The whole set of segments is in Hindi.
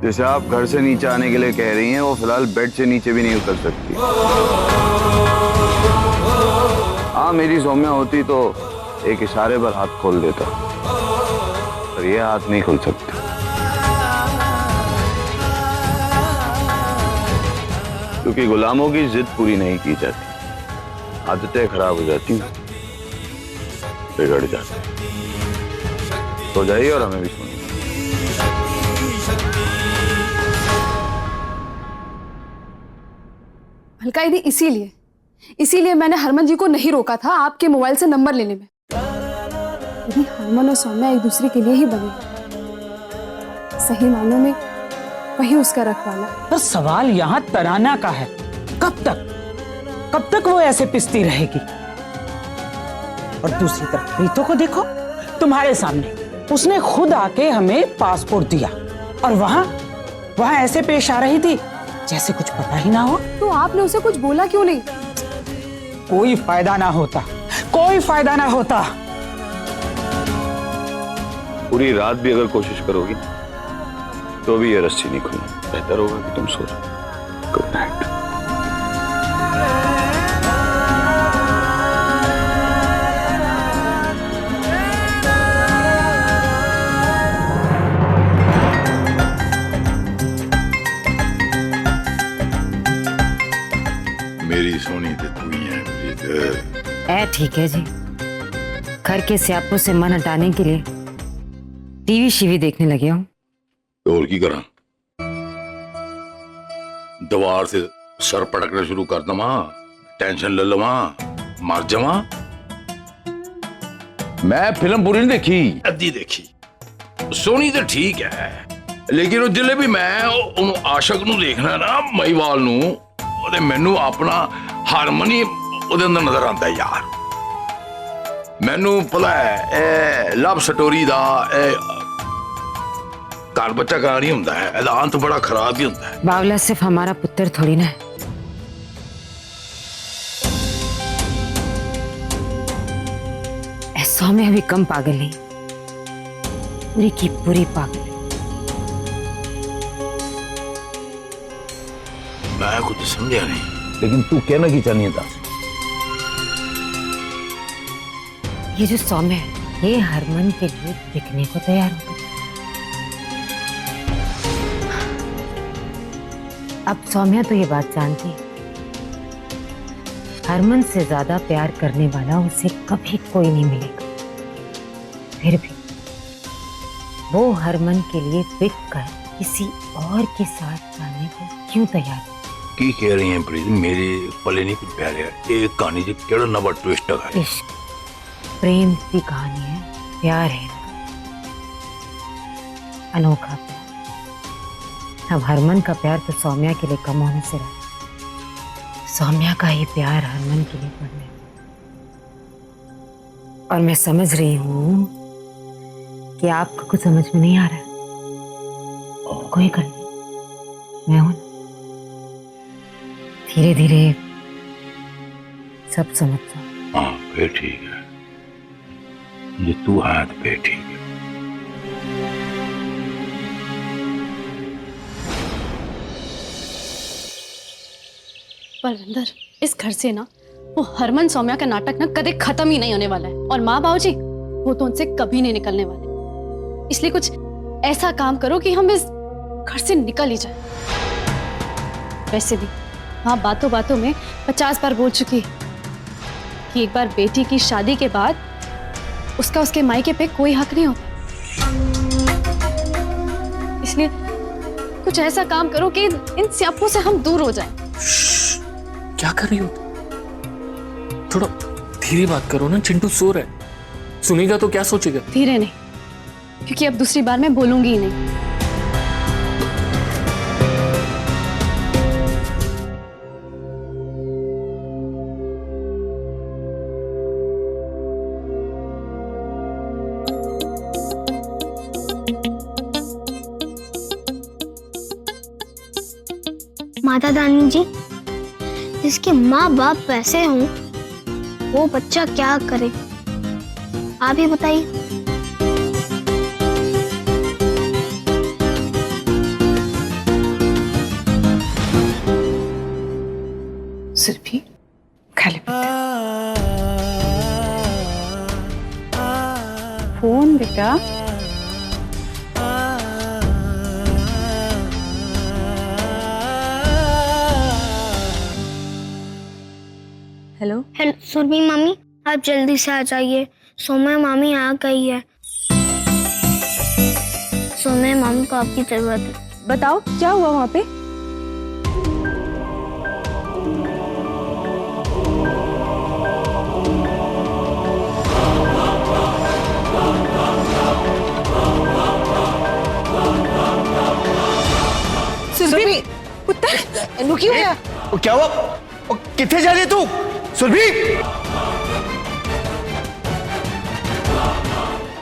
जैसे आप घर से नीचे आने के लिए कह रही हैं, वो फिलहाल बेड से नीचे भी नहीं उतर सकती। हाँ, मेरी सौम्या होती तो एक इशारे पर हाथ खोल देता, पर ये हाथ नहीं खुल सकता। क्योंकि गुलामों की जिद पूरी नहीं की जाती, आदतें खराब हो जाती हैं, बिगड़ जाती। तो जाइए और हमें भी सुनिए। हल्का दीदी, इसीलिए मैंने हरमन जी को नहीं रोका था आपके मोबाइल से नंबर लेने में। यदि हरमन और सौम्या एक दूसरे के लिए ही बने, सही मायनों में वही उसका रखवाला। पर सवाल यहाँ तराना का है, कब तक वो ऐसे पिसती रहेगी? और दूसरी तरफ प्रीतो को देखो, तुम्हारे सामने उसने खुद आके हमें पासपोर्ट दिया और वहां ऐसे पेश आ रही थी जैसे कुछ पता ही ना हो। तो आपने उसे कुछ बोला क्यों नहीं? कोई फायदा ना होता। पूरी रात भी अगर कोशिश करोगी तो भी ये रस्सी नहीं खुलनी। बेहतर होगा कि तुम सो जाओ। Good night. मेरी सोनी तो तू ही है प्रीत। ठीक है जी। घर के स्यापों से मन हटाने के लिए टीवी शीवी देखने लगे हो। तो और की करा, दीवार से सर पटकना शुरू कर दवा, टेंशन ले लवा, मर जावा। मैं फिल्म पूरी नहीं देखी, अद्धी देखी। सोनी तो ठीक है, लेकिन जिले भी मैं आशक नू देखना ना, महिवाल नू, मैनू अपना हारमोनी ਉਹਦੇ ਅੰਦਰ नजर आता है यार। मैनू पता है लव स्टोरी दा घर बच्चा कहानी हुंदा है, ਇਹਦਾ अंत बड़ा खराब ही हुंदा है। बावला सिर्फ हमारा पुत्र थोड़ी ना है। सौम्या अभी कम पागल नहीं, पूरी की पूरी पागल है। मैं कुछ समझा नहीं, लेकिन तू कहना की चाहनी है दास? ये जो सौम्या है, ये हरमन के लिए बिकने को तैयार हो गई। अब सौम्या तो ये बात जानती है, हरमन से ज्यादा प्यार करने वाला उसे कभी कोई नहीं मिलेगा। फिर भी वो हरमन के लिए बिक कर किसी और के साथ जाने को क्यों तैयार है? की कह रही हैं प्रीत? मेरे पले नहीं कुछ प्यारे है। एक कहानी जो केड़ा नंबर ट्विस्ट है। इश्क प्रेम की कहानी है, प्यार है, अनोखा प्यार। अब हरमन का प्यार तो सौम्या के लिए कम होने से रहा, सौम्या का ही प्यार हरमन के लिए बढ़ने। और मैं समझ रही हूँ कि आपको कुछ समझ में नहीं आ रहा है। कोई कर नहीं, मैं हूं, धीरे धीरे सब समझ जाओ। हाँ फिर ठीक है, ये तू है तो फिर ठीक है। बलविंदर, इस घर से ना वो हरमन सौम्या का नाटक ना कभी खत्म ही नहीं होने वाला है। और माँ बाबूजी वो तो उनसे कभी नहीं निकलने वाले। इसलिए कुछ ऐसा काम करो कि हम इस घर से निकल ही जाए। वैसे भी माँ बातों बातों में 50 बार बोल चुकी है कि एक बार बेटी की शादी के बाद उसका उसके मायके पे कोई हक नहीं होता। इसलिए कुछ ऐसा काम करो कि इन स्यापों से हम दूर हो जाएं। क्या कर रही हो? थोड़ा धीरे बात करो ना, चिंटू सो रहा है, सुनेगा तो क्या सोचेगा? धीरे नहीं, क्योंकि अब दूसरी बार मैं बोलूंगी ही नहीं। माता रानी जी, जिसके माँ बाप ऐसे हों वो बच्चा क्या करे, आप ही बताइए। सुरभि, खा ले बेटा। फोन बेटा। हेलो। हेलो सुरभि मामी, आप जल्दी से आ जाइए, सोम्या मामी आ गई है। सोम्या मामी को आपकी जरूरत है। बताओ क्या हुआ वहां पे? सुरभि, पुत्र रुकी हुआ। क्या हुआ? कितने जा रही है तू सुरभि?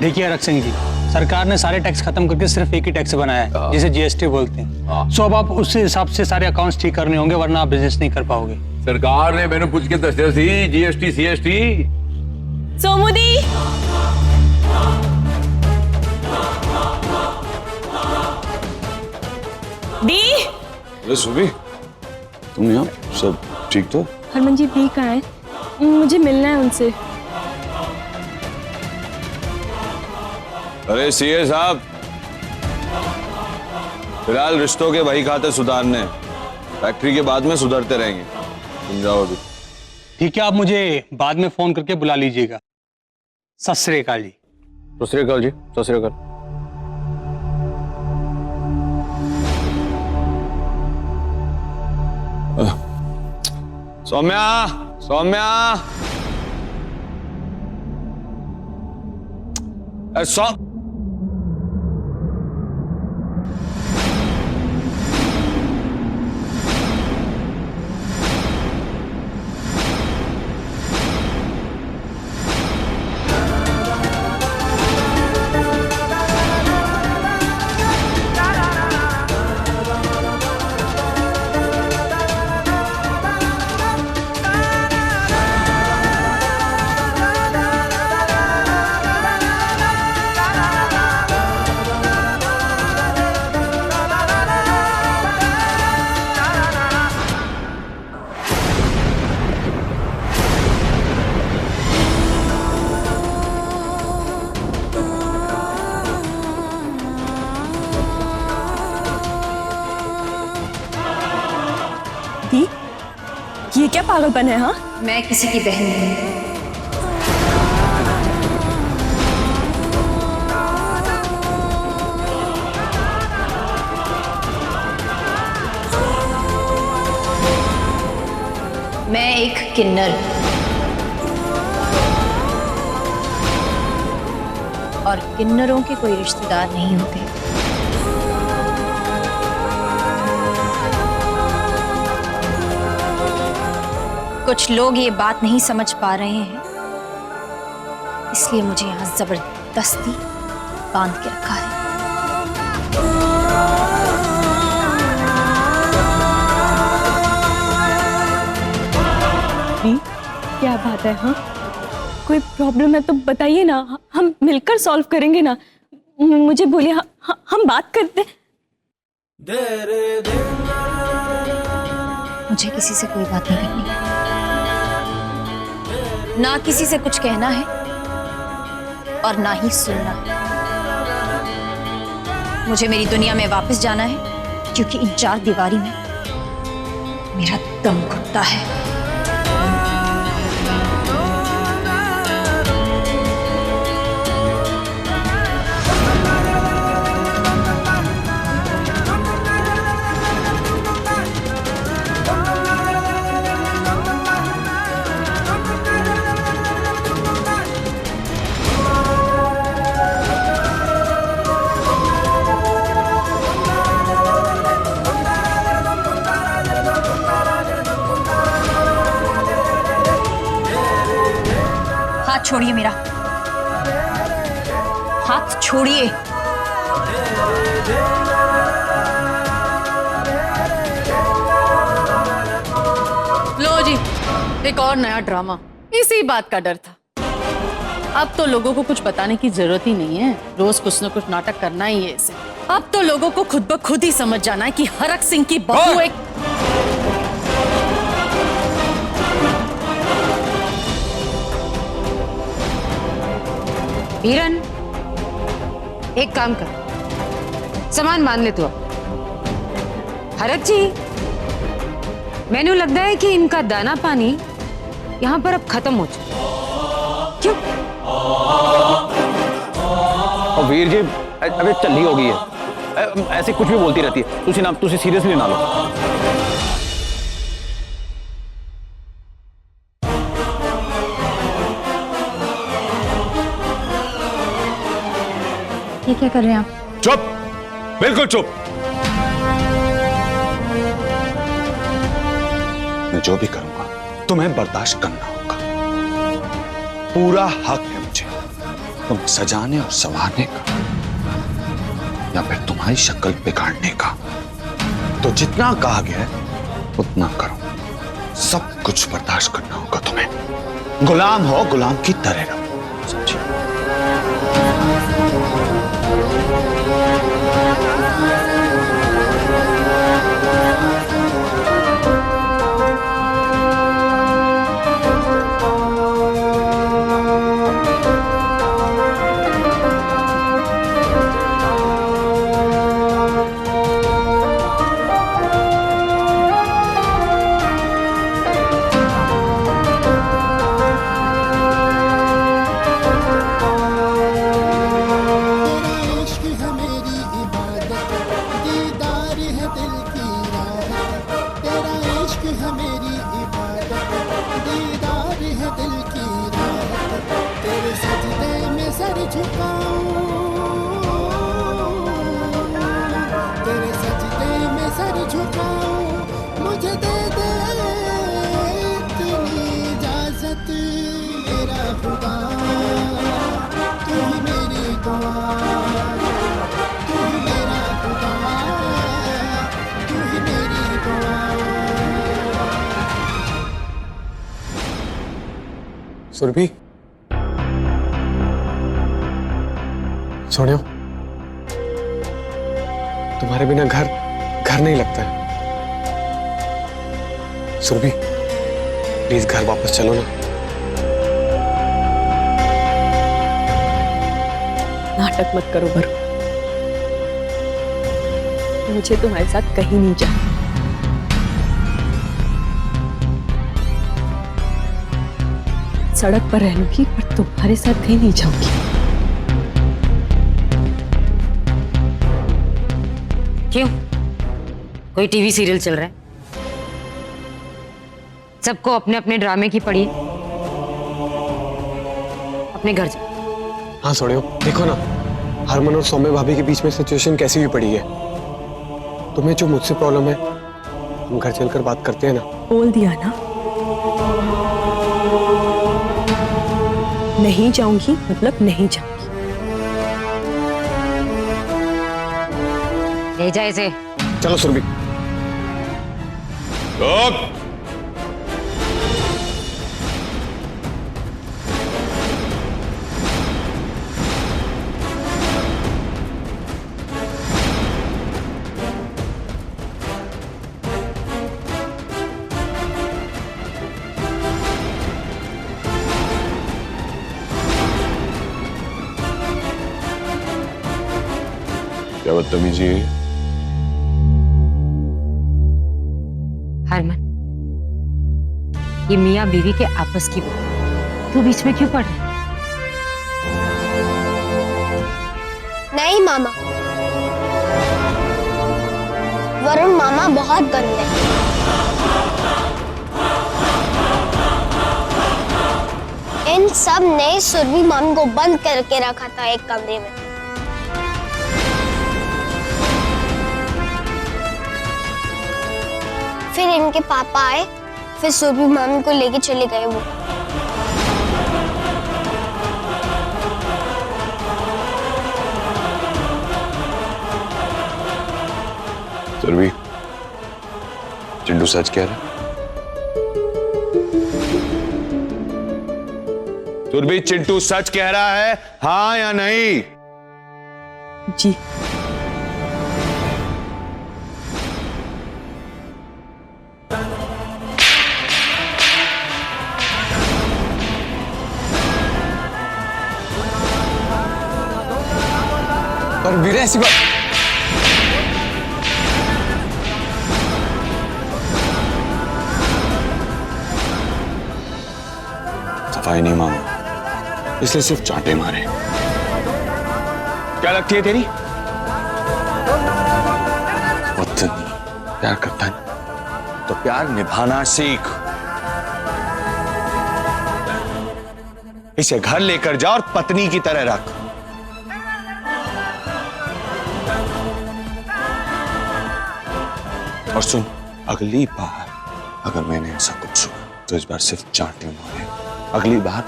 देखिए आरक्षक सिंह जी, सरकार ने सारे टैक्स खत्म करके सिर्फ एक ही टैक्स बनाया है जिसे जीएसटी बोलते हैं। सो अब आप उस हिसाब से सारे अकाउंट्स ठीक करने होंगे, वरना आप बिजनेस नहीं कर पाओगे। सरकार ने मैंने पूछ के दस्या सी जीएसटी सीएसटी। सोमुदी, दी। अरे सुरभि, तुम यहाँ सब ठीक तो? हरमन जी दी कहाँ है? मुझे मिलना है उनसे। अरे सीए साहब, फिलहाल रिश्तों के वही खाते सुधारने, फैक्ट्री के बाद में सुधरते रहेंगे। तुम जाओ अभी। ठीक है, आप मुझे बाद में फोन करके बुला लीजिएगा। सत श्री अकाल जी। सत श्री अकाल जी। सत श्री अकाल। सौम्या, सौम्या, दी, ये क्या पागलपन है? हाँ, मैं किसी की बहन नहीं हूँ। मैं एक किन्नर और किन्नरों के कोई रिश्तेदार नहीं होते। कुछ लोग ये बात नहीं समझ पा रहे हैं, इसलिए मुझे यहां जबरदस्ती बांध के रखा है। क्या बात है? हाँ, कोई प्रॉब्लम है तो बताइए ना, हम मिलकर सॉल्व करेंगे ना। मुझे बोलिए, हम बात करते। मुझे किसी से कोई बात नहीं करनी, ना किसी से कुछ कहना है और ना ही सुनना है। मुझे मेरी दुनिया में वापस जाना है, क्योंकि इन चार दीवारी में मेरा दम घुटता है। हाथ छोड़िए मेरा, हाथ छोड़िए। लो जी, एक और नया ड्रामा। इसी बात का डर था। अब तो लोगों को कुछ बताने की जरूरत ही नहीं है, रोज कुछ न कुछ नाटक करना ही है इसे। अब तो लोगों को खुद ब खुद ही समझ जाना है कि हरक सिंह की बहू एक हिरन, एक काम कर, सामान मान ले तू अब। हरक जी, मैंने लगता है कि इनका दाना पानी यहाँ पर अब खत्म हो चुका। क्यों? और वीर जी अबे चली हो गई है, ऐसे कुछ भी बोलती रहती है, तुझे सीरियसली ना लो। ये क्या कर रहे हैं आप? चुप, बिल्कुल चुप। मैं जो भी करूंगा तुम्हें बर्दाश्त करना होगा। पूरा हक है मुझे तुम्हें सजाने और संवारने का या फिर तुम्हारी शक्ल बिगाड़ने का। तो जितना कहा गया है उतना करो। सब कुछ बर्दाश्त करना होगा तुम्हें। गुलाम हो, गुलाम की तरह रहो, समझे? सुरभि, सोनिया, तुम्हारे बिना घर नहीं लगता है। सुरभि, प्लीज घर वापस चलो ना। नाटक मत करो भरू, मुझे तुम्हारे साथ कहीं नहीं जाना। सड़क पर रह लूंगी पर तुम्हारे साथ कहीं नहीं जाऊंगी। क्यों? कोई टीवी सीरियल चल रहा है? सबको अपने अपने ड्रामे की पड़ी है। अपने घर जाओ। हाँ सोनिया, देखो ना, हरमन और सौम्य भाभी के बीच में सिचुएशन कैसी भी पड़ी है। तुम्हें जो मुझसे प्रॉब्लम है, हम घर चलकर बात करते हैं ना। बोल दिया ना, नहीं जाऊंगी मतलब नहीं जाऊंगी। ले जा इसे। चलो सुरभि। क्या बदतमीजी है? हरमन, ये मियाँ बीवी के आपस की बात, तू बीच में क्यों पड़ रहा है? नहीं मामा, वरुण मामा बहुत गंदे हैं। इन सब ने सुरभि मामी को बंद करके रखा था एक कमरे में। फिर इनके पापा आए, फिर सुरभि मामी को लेके चले गए वो। सुरभि, चिंटू सच कह रहा है? सुरभि, चिंटू सच कह रहा है, हाँ या नहीं? जी। पर वीरे ऐसी बात। सफाई नहीं मांगा, इसलिए सिर्फ चांटे मारे। क्या लगती है तेरी? वतन प्यार करता है तो प्यार निभाना सीख। इसे घर लेकर जा और पत्नी की तरह रख। और सुन, अगली बार अगर मैंने ऐसा कुछ सुना तो इस बार सिर्फ चांटे मारे। अगली बार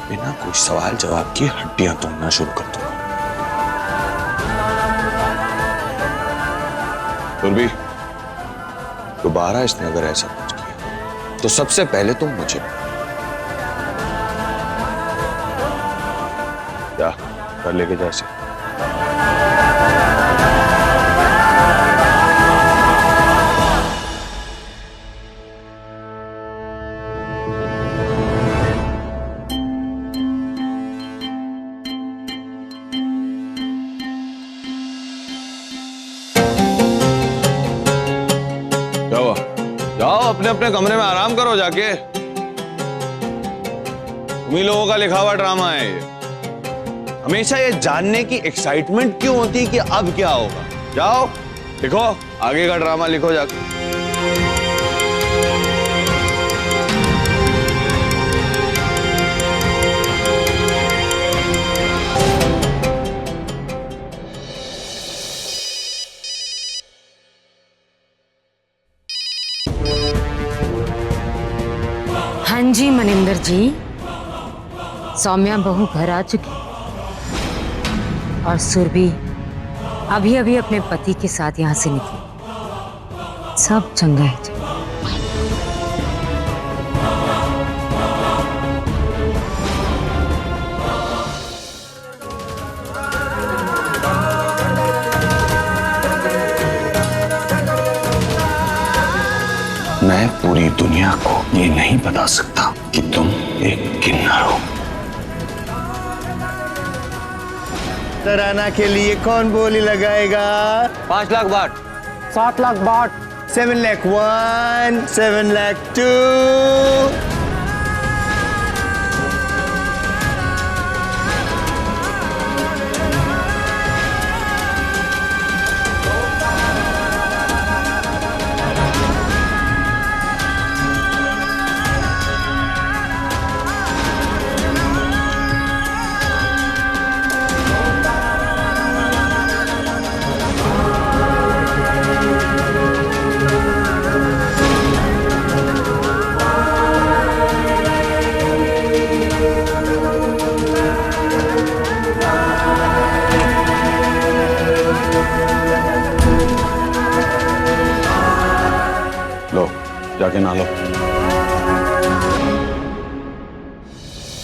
बिना कोई सवाल जवाब की हड्डियां तोड़ना शुरू कर दूंगा। सुरभि, दोबारा इसने अगर ऐसा कुछ किया तो सबसे पहले तुम मुझे क्या कर लेके जा इसे। क्या हुआ? जाओ अपने अपने कमरे में आराम करो जाके। तुम्हीं लोगों का लिखा हुआ ड्रामा है ये। हमेशा ये जानने की एक्साइटमेंट क्यों होती है कि अब क्या होगा? जाओ लिखो, आगे का ड्रामा लिखो जाके। हाँ जी मनिंदर जी, सौम्या बहू घर आ चुकी और सुरभि अभी अभी अपने पति के साथ यहाँ से निकली। सब चंगा है। मैं पूरी दुनिया को ये नहीं बता सकता कि तुम एक किन्नर हो। तराना के लिए कौन बोली लगाएगा? 5 लाख बाट। 7 लाख बाट। 7 लाख 1, 7 लाख 2। लो जाके नहा लो।